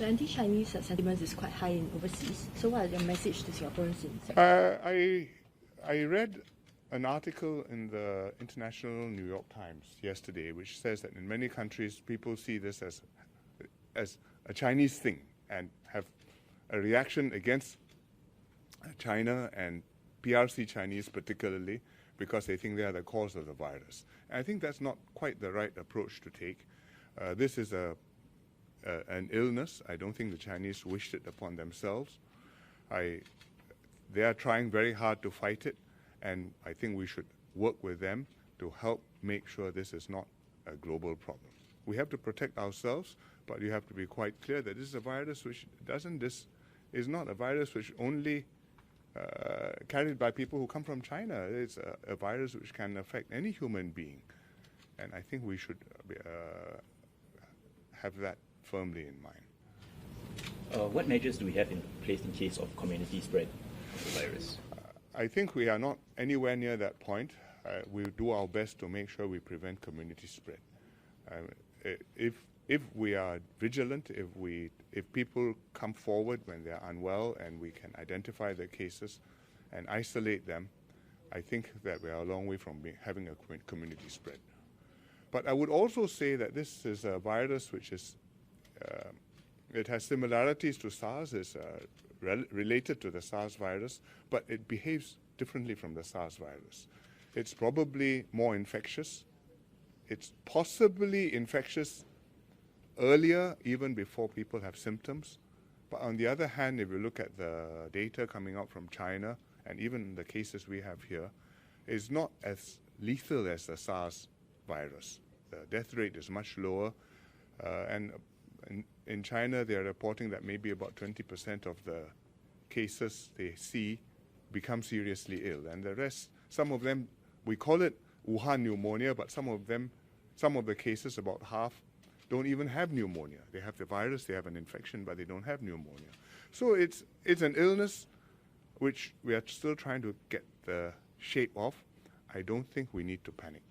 The anti-Chinese sentiment is quite high in overseas. So what is your message to Singaporeans in I read an article in the International New York Times yesterday which says that in many countries people see this as a Chinese thing and have a reaction against China and PRC Chinese particularly because they think they are the cause of the virus. And I think that's not quite the right approach to take. This is an illness. I don't think the Chinese wished it upon themselves. They are trying very hard to fight it, and I think we should work with them to help make sure this is not a global problem. We have to protect ourselves, but you have to be quite clear that this is a virus which is not a virus which only carried by people who come from China. It's a virus which can affect any human being, and I think we should have that firmly in mind. What measures do we have in place in case of community spread of the virus? I think we are not anywhere near that point. We do our best to make sure we prevent community spread. If we are vigilant, if people come forward when they are unwell and we can identify their cases and isolate them, I think that we are a long way from having a community spread. But I would also say that this is a virus which is, it has similarities to SARS, it's related to the SARS virus, but it behaves differently from the SARS virus. It's probably more infectious. It's possibly infectious earlier, even before people have symptoms. But on the other hand, if you look at the data coming out from China, and even the cases we have here, it's not as lethal as the SARS virus. The death rate is much lower, and in China they're reporting that maybe about 20% of the cases they see become seriously ill, and the rest, some of them, we call it Wuhan pneumonia, but some of the cases, about half, don't even have pneumonia. They have the virus, they have an infection, but they don't have pneumonia. So it's an illness which we are still trying to get the shape of. I don't think we need to panic.